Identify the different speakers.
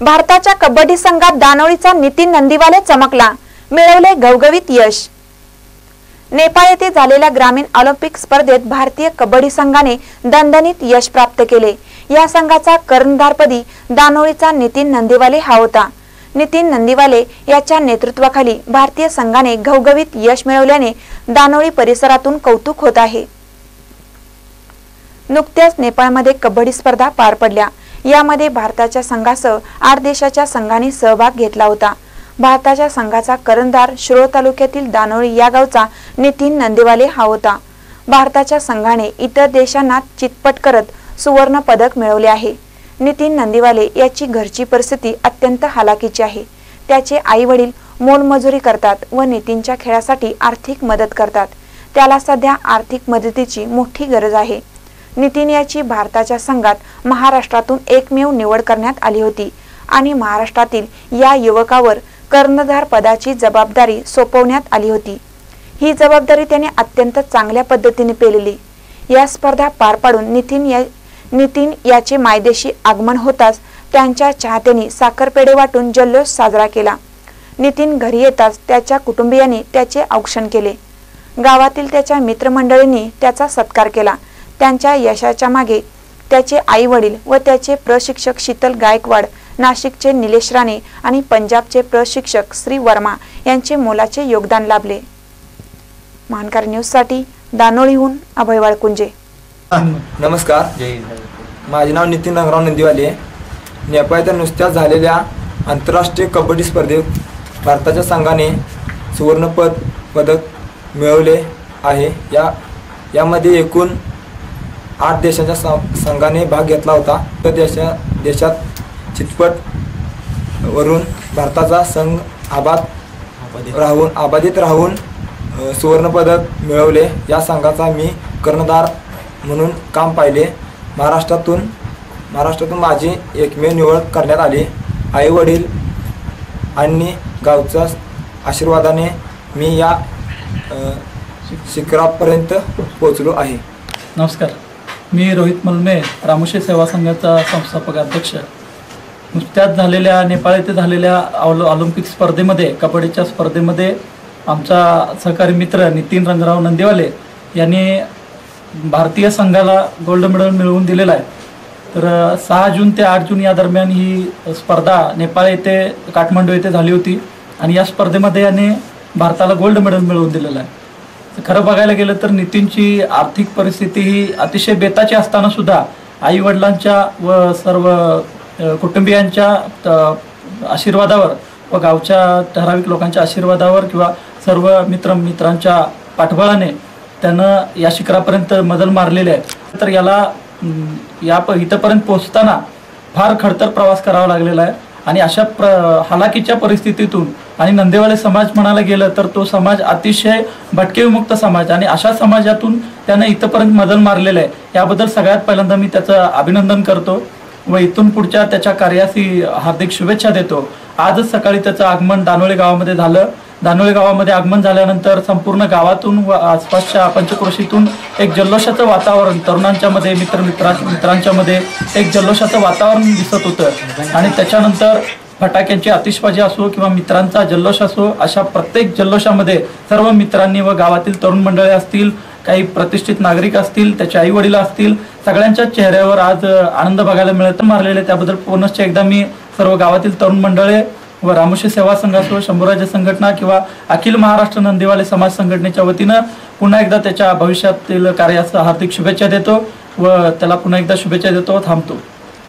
Speaker 1: भारताच्या कबड्डी संघात दानोळीचा नितीन नंदीवाले चमकला, मिळवले घवघवीत यश। नेपाळ येथे झालेल्या ग्रामीण ऑलिम्पिक स्पर्धेत भारतीय कबड्डी संघाने दणदणीत यश प्राप्त केले। या संघाचा कर्णधारपदी दानोळीचा नितीन नंदीवाले हा होता। नितीन नंदीवाले याच्या नेतृत्वाखाली भारतीय संघाने घवघवीत यश मिळवल्याने दानोळी परिसरातून कौतुक होत आहे। नुकत्याच नेपाळमध्ये कबड्डी स्पर्धा पार पडल्या। यामध्ये भारताच्या संघासह 8 देशाच्या संघांनी सहभाग घेतला होता। भारताच्या संघाचा कर्णधार शिरोळ तालुक्यातील दानोळी या गावचा नितीन नंदीवाले हा होता। भारताच्या संघाने इतर देशांना चितपट करत सुवर्ण पदक मिळवले आहे। नितीन नंदीवाले याची घरची परिस्थिती अत्यंत हालाकीची आहे। त्याचे आई वडील मोलमजुरी करतात व नितीनच्या खेळासाठी आर्थिक मदत करतात। त्याला सध्या आर्थिक मदतीची मोठी गरज आहे। नितीन याची भारताच्या संघात महाराष्ट्रातून एकमेव निवड करण्यात आली होती आणि महाराष्ट्रातील या युवकावर कर्णधार पदाची जबाबदारी सोपवण्यात आली होती। ही जबाबदारी त्याने अत्यंत चांगल्या पद्धतीने पेलली। या स्पर्धा पार पाडून नितीन याचे मायदेशी आगमन होताच त्यांच्या चाहत्यांनी साखरपेढे वाटून जल्लोष साजरा केला। नितीन घरी येताच त्याच्या कुटुंबियांनी त्याचे औक्षण केले। गावातील त्याच्या मित्रमंडळींनी त्याचा सत्कार केला। त्यांच्या यशाच्या मागे त्याचे आई वडील व त्याचे प्रशिक्षक शीतल गायकवाड, नाशिकचे निलेश राणे आणि पंजाबचे प्रशिक्षक श्री वर्मा यांचे मोलाचे योगदान लाभले। महानकर न्यूज साठी दानोळीहून अभय वाळकुंजे।
Speaker 2: नमस्कार, माझे नाव नितीन रंगराव नंदीवाले। नेपाळच्या नुकत्याच झालेल्या आंतरराष्ट्रीय कबड्डी स्पर्धेत भारताच्या संघाने सुवर्ण पदक मिळवले आहे। यामध्ये एकूण 8 देशांच्या संघाने भाग घेतला होता। तर देशात चितपट वरून भारताचा संघ आबादित राहून सुवर्ण पदक मिळवले। या संघाचा मी कर्णधार म्हणून काम पाहिले। महाराष्ट्रातून माझी एकमेव निवड करण्यात आली। आई वडील आणि गावच्या आशीर्वादाने मी या शिखरापर्यंत पोहोचलो आहे।
Speaker 3: नमस्कार, मी रोहित मलमे, रामोशी सेवा संघाचा संस्थापक अध्यक्ष। नुकत्याच झालेल्या नेपाळ येथे झालेल्या ऑलिम्पिक स्पर्धेमध्ये, कबड्डीच्या स्पर्धेमध्ये आमचा सहकारी मित्र नितीन रंगराव नंदीवाले यांनी भारतीय संघाला गोल्ड मेडल मिळवून दिलेला आहे। तर 6 जून ते 8 जून या दरम्यान ही स्पर्धा नेपाळ येथे काठमांडू येथे झाली होती आणि या स्पर्धेमध्ये यांनी भारताला गोल्ड मेडल मिळवून दिलेलं आहे। खरं बघायला गेलं तर नितीनची आर्थिक परिस्थिती ही अतिशय बेताची असताना सुद्धा आई वडिलांच्या व सर्व कुटुंबियांच्या आशीर्वादावर व गावच्या ठराविक लोकांच्या आशीर्वादावर किंवा सर्व मित्रांच्या पाठबळाने त्यानं या शिखरापर्यंत मजल मारलेले आहे। तर याला इथपर्यंत पोहोचताना फार खडतर प्रवास करावा लागलेला आहे आणि अशा हालाकीच्या परिस्थितीतून आणि नंदीवाले समाज म्हणायला गेलं तर तो समाज अतिशय भटकेविमुक्त समाज आणि अशा समाजातून त्यानं इथपर्यंत मजल मारलेलं आहे। याबद्दल सगळ्यात पहिल्यांदा मी त्याचं अभिनंदन करतो व इथून पुढच्या त्याच्या कार्यासी हार्दिक शुभेच्छा देतो। आजच सकाळी त्याचं आगमन दानोळी गावामध्ये झालं। दानोळी गावामध्ये आगमन झाल्यानंतर संपूर्ण गावातून व आसपासच्या पंचक्रोशीतून एक जल्लोषाचं वातावरण, तरुणांच्या मध्ये मित्रांच्या मध्ये एक जल्लोषाचं वातावरण दिसत होतं आणि त्याच्यानंतर फटाक्यांची आतिषबाजी असो किंवा मित्रांचा जल्लोष असो, अशा प्रत्येक जल्लोषामध्ये सर्व मित्रांनी व गावातील तरुण मंडळी असतील, काही प्रतिष्ठित नागरिक असतील, त्याचे आई वडील असतील, सगळ्यांच्या चेहऱ्यावर आज आनंद बघायला मिळत मारलेले। त्याबद्दल पुनश्च एकदा मी सर्व गावातील तरुण मंडळे व रामोशी सेवा संघ असो, शंभूराज संघटना किंवा अखिल महाराष्ट्र नंदीवाले समाज संघटनेच्या वतीनं पुन्हा एकदा त्याच्या भविष्यातील कार्यास हार्दिक शुभेच्छा देतो व त्याला पुन्हा एकदा शुभेच्छा देतो। थांबतो।